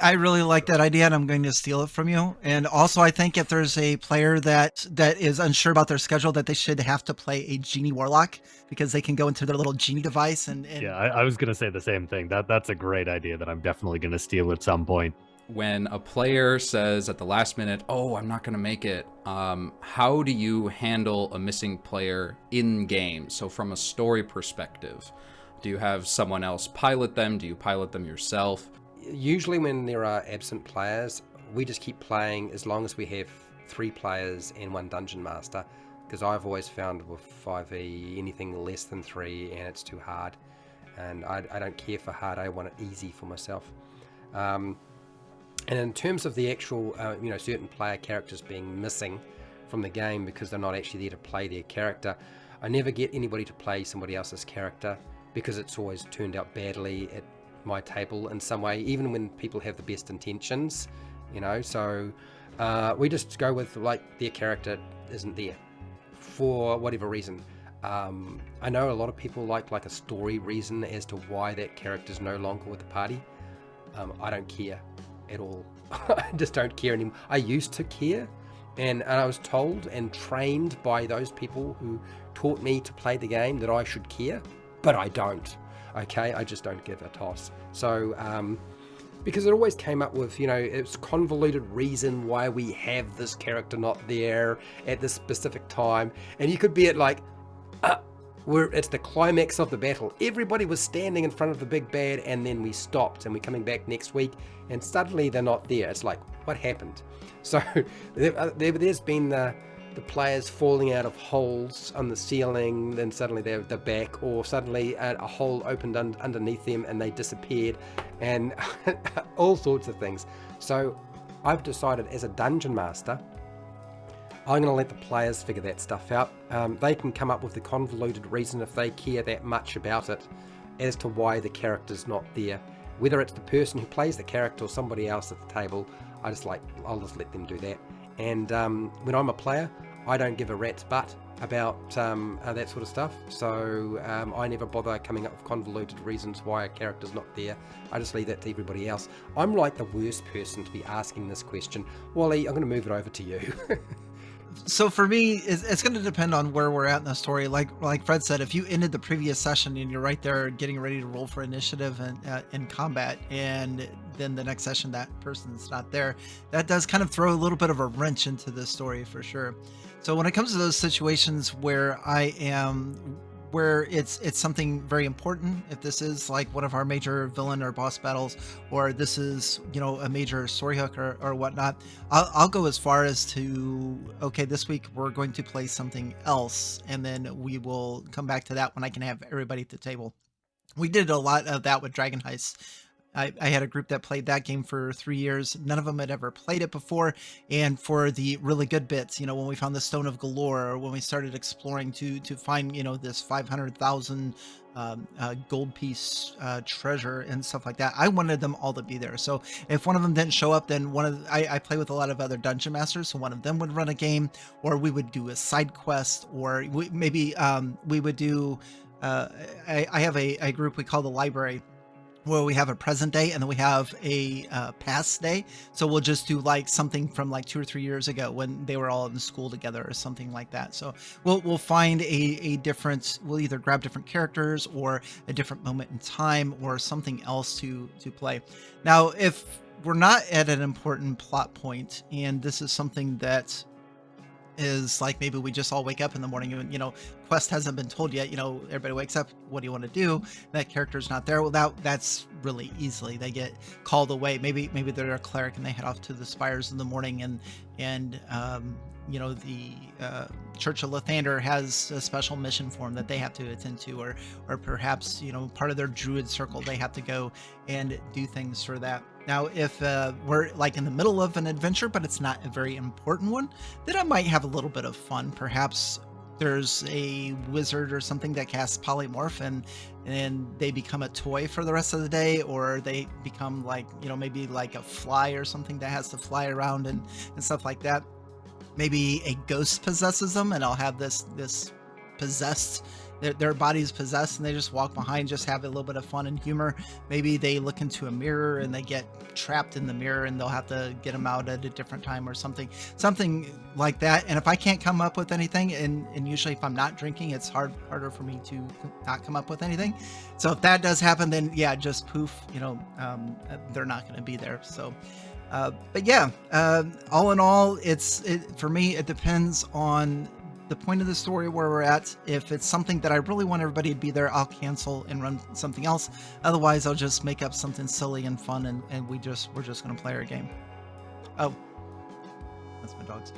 I really like that idea, and I'm going to steal it from you. And also, I think if there's a player that is unsure about their schedule, that they should have to play a genie warlock because they can go into their little genie device Yeah, and I was gonna say the same thing. That's a great idea that I'm definitely gonna steal at some point. When a player says at the last minute, "Oh, I'm not going to make it," how do you handle a missing player in game? So, from a story perspective, do you have someone else pilot them? Do you pilot them yourself? Usually, when there are absent players, we just keep playing as long as we have 3 players and 1 dungeon master. Because I've always found with 5e, anything less than 3, and it's too hard. And I don't care for hard. I want it easy for myself. And in terms of the actual, certain player characters being missing from the game because they're not actually there to play their character, I never get anybody to play somebody else's character because it's always turned out badly at my table in some way, even when people have the best intentions, So we just go with, like, their character isn't there for whatever reason. I know a lot of people like a story reason as to why that character's no longer with the party. I don't care at all. I just don't care anymore. I used to care, and I was told and trained by those people who taught me to play the game that I should care, but I don't. Okay, I just don't give a toss. So because it always came up with, it's convoluted reason why we have this character not there at this specific time, and you could be at it's the climax of the battle. Everybody was standing in front of the big bad, and then we stopped, and we're coming back next week, and suddenly they're not there. It's like, what happened? So there's been the players falling out of holes on the ceiling, then suddenly they're back, or suddenly a hole opened underneath them and they disappeared, and all sorts of things. So I've decided, as a dungeon master, I'm going to let the players figure that stuff out. They can come up with the convoluted reason if they care that much about it as to why the character's not there. Whether it's the person who plays the character or somebody else at the table, I'll just let them do that. And when I'm a player, I don't give a rat's butt about that sort of stuff. So I never bother coming up with convoluted reasons why a character's not there. I just leave that to everybody else. I'm like the worst person to be asking this question. Wally, I'm going to move it over to you. So for me, it's going to depend on where we're at in the story. Like Fred said, if you ended the previous session and you're right there getting ready to roll for initiative and in combat, and then the next session that person's not there, that does kind of throw a little bit of a wrench into the story for sure. So when it comes to those situations where it's something very important, if this is like one of our major villain or boss battles, or this is, a major story hook or whatnot, I'll go as far as to, okay, this week we're going to play something else, and then we will come back to that when I can have everybody at the table. We did a lot of that with Dragon Heist. I had a group that played that game for 3 years. None of them had ever played it before. And for the really good bits, when we found the Stone of Galore, or when we started exploring to find, this 500,000 gold piece treasure and stuff like that, I wanted them all to be there. So if one of them didn't show up, then I play with a lot of other dungeon masters, so one of them would run a game, or we would do a side quest, or we would do I have a group we call the library, where we have a present day and then we have a past day. So we'll just do like something from like 2 or 3 years ago when they were all in school together or something like that. So we'll find a different, we'll either grab different characters or a different moment in time or something else to play. Now, if we're not at an important plot point, and this is something that is like, maybe we just all wake up in the morning and quest hasn't been told yet, everybody wakes up, what do you want to do? That character's not there. Well, that's really easily, they get called away. Maybe they're a cleric and they head off to the spires in the morning, and the Church of Lathander has a special mission for them that they have to attend to, or perhaps part of their druid circle, they have to go and do things for that. Now, if we're like in the middle of an adventure, but it's not a very important one, then I might have a little bit of fun. Perhaps there's a wizard or something that casts polymorph, and they become a toy for the rest of the day, or they become like, maybe like a fly or something that has to fly around and stuff like that. Maybe a ghost possesses them, and I'll have this possessed their body's possessed and they just walk behind, just have a little bit of fun and humor. Maybe they look into a mirror and they get trapped in the mirror and they'll have to get them out at a different time or something like that. And if I can't come up with anything, and usually if I'm not drinking, it's harder for me to not come up with anything. So if that does happen, then yeah, just poof, they're not going to be there. So but yeah, all in all, for me, it depends on the point of the story where we're at. If it's something that I really want everybody to be there, I'll cancel and run something else. Otherwise, I'll just make up something silly and fun, and we're just going to play our game. Oh, that's my dogs.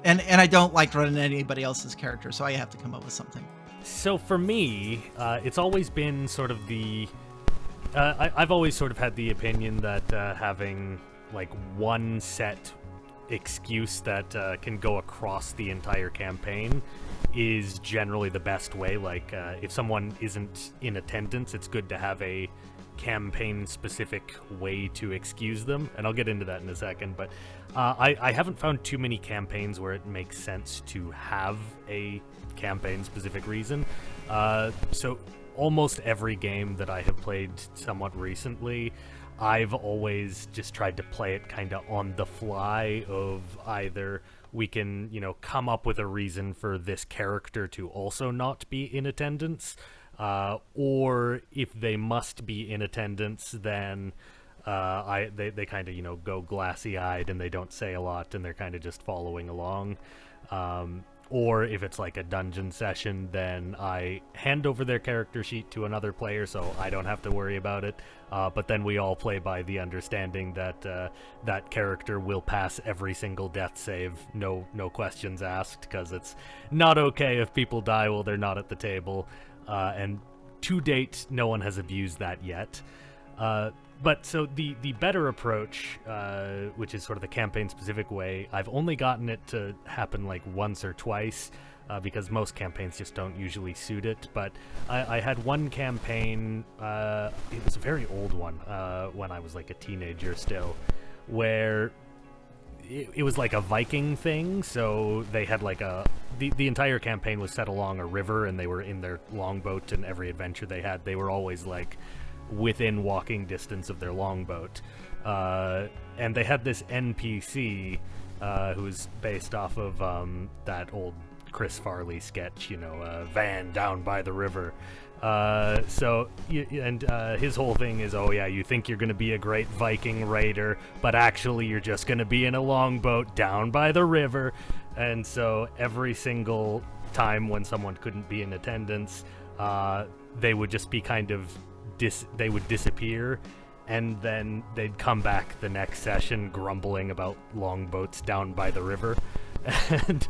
And I don't like running anybody else's character, so I have to come up with something. So for me, it's always been sort of I've always sort of had the opinion that having like one set excuse that can go across the entire campaign is generally the best way. Like if someone isn't in attendance, it's good to have a campaign specific way to excuse them, and I'll get into that in a second. But I haven't found too many campaigns where it makes sense to have a campaign specific reason. So almost every game that I have played somewhat recently, I've always just tried to play it kind of on the fly, of either we can, come up with a reason for this character to also not be in attendance, or if they must be in attendance, then they kind of, go glassy-eyed and they don't say a lot and they're kind of just following along. Or if it's like a dungeon session, then I hand over their character sheet to another player so I don't have to worry about it. But then we all play by the understanding that that character will pass every single death save, no questions asked, because it's not okay if people die while they're not at the table. And to date, no one has abused that yet. But so the better approach, which is sort of the campaign-specific way, I've only gotten it to happen like once or twice, because most campaigns just don't usually suit it. But I had one campaign, it was a very old one, when I was like a teenager still, where it was like a Viking thing. So they had like the entire campaign was set along a river, and they were in their longboat, and every adventure they had, they were always like within walking distance of their longboat, and they had this NPC who's based off of that old Chris Farley sketch, Van down by the river. His whole thing is, oh yeah, you think you're gonna be a great Viking raider, but actually you're just gonna be in a longboat down by the river. And so every single time when someone couldn't be in attendance, they would just be kind of they would disappear, and then they'd come back the next session grumbling about longboats down by the river. And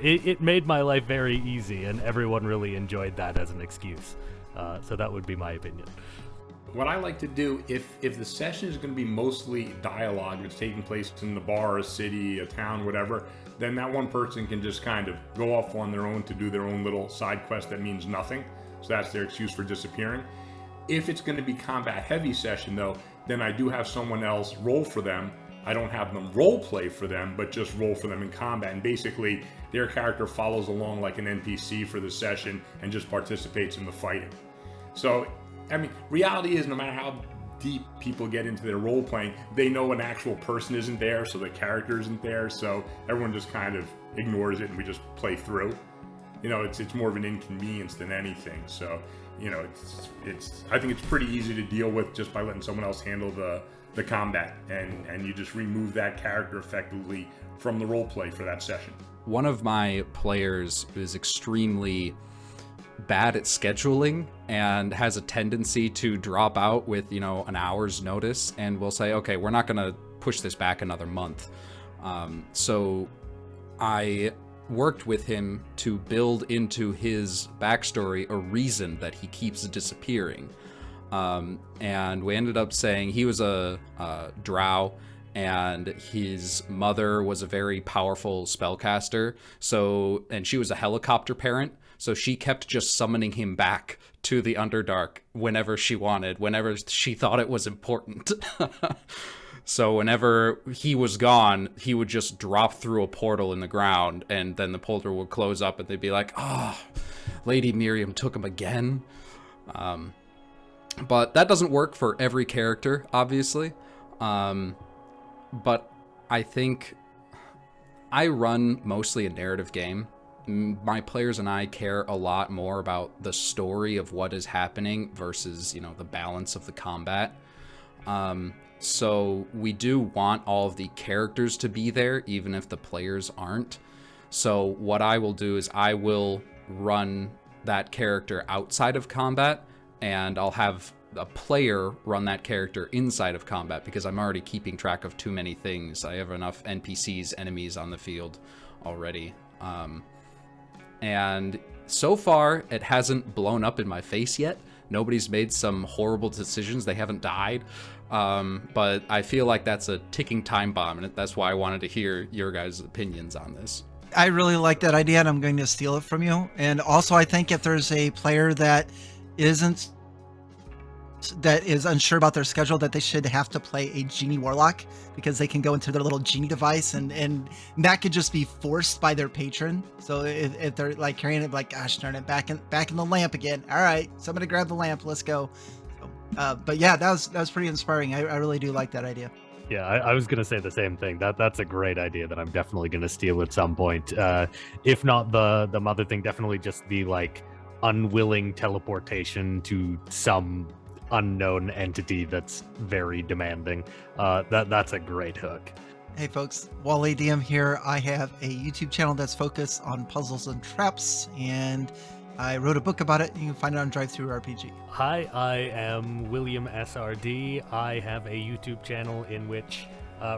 it made my life very easy, and everyone really enjoyed that as an excuse. So that would be my opinion. What I like to do, if the session is going to be mostly dialogue, it's taking place in the bar, a city, a town, whatever, then that one person can just kind of go off on their own to do their own little side quest that means nothing. So that's their excuse for disappearing. If it's going to be combat heavy session though, then I do have someone else roll for them. I don't have them role play for them, but just roll for them in combat. And basically their character follows along like an NPC for the session and just participates in the fighting. So, I mean, reality is no matter how deep people get into their role playing, they know an actual person isn't there, so the character isn't there. So everyone just kind of ignores it and we just play through. It's more of an inconvenience than anything. So, I think it's pretty easy to deal with just by letting someone else handle the combat, and you just remove that character effectively from the role play for that session. One of my players is extremely bad at scheduling and has a tendency to drop out with, an hour's notice, and will say, okay, we're not going to push this back another month. So I worked with him to build into his backstory a reason that he keeps disappearing. And we ended up saying he was a drow, and his mother was a very powerful spellcaster. And she was a helicopter parent. So she kept just summoning him back to the Underdark whenever she wanted, whenever she thought it was important. So whenever he was gone, he would just drop through a portal in the ground, and then the portal would close up, and they'd be like, oh, Lady Miriam took him again. But that doesn't work for every character, obviously. But I think I run mostly a narrative game. My players and I care a lot more about the story of what is happening versus, the balance of the combat. So we do want all of the characters to be there, even if the players aren't. So what I will do is I will run that character outside of combat, and I'll have a player run that character inside of combat because I'm already keeping track of too many things. I have enough NPCs, enemies on the field already. And so far, it hasn't blown up in my face yet. Nobody's made some horrible decisions. They haven't died. But I feel like that's a ticking time bomb, and that's why I wanted to hear your guys' opinions on this. I really like that idea, and I'm going to steal it from you. And also, I think if there's a player that is unsure about their schedule, that they should have to play a genie warlock, because they can go into their little genie device, and that could just be forced by their patron. So if they're like carrying it, like, gosh darn it, back in the lamp again. All right, somebody grab the lamp, let's go. But yeah, that was pretty inspiring. I really do like that idea. Yeah, I was going to say the same thing. That's a great idea that I'm definitely going to steal at some point. If not the mother thing, definitely just the like unwilling teleportation to some unknown entity that's very demanding. That's a great hook. Hey folks, Wally DM here. I have a YouTube channel that's focused on puzzles and traps, and I wrote a book about it. You can find it on DriveThruRPG. Hi, I am William SRD. I have a YouTube channel in which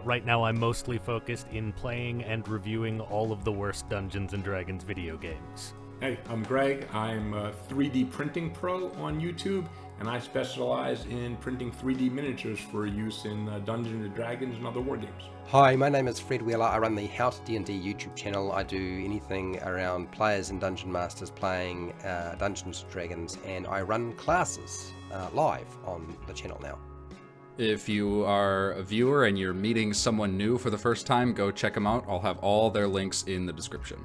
right now I'm mostly focused in playing and reviewing all of the worst Dungeons & Dragons video games. Hey, I'm Greg. I'm a 3D printing pro on YouTube, and I specialize in printing 3D miniatures for use in Dungeons & Dragons and other war games. Hi, my name is Fred Wheeler. I run the How to D&D YouTube channel. I do anything around players and dungeon masters playing Dungeons & Dragons, and I run classes live on the channel now. If you are a viewer and you're meeting someone new for the first time, go check them out. I'll have all their links in the description.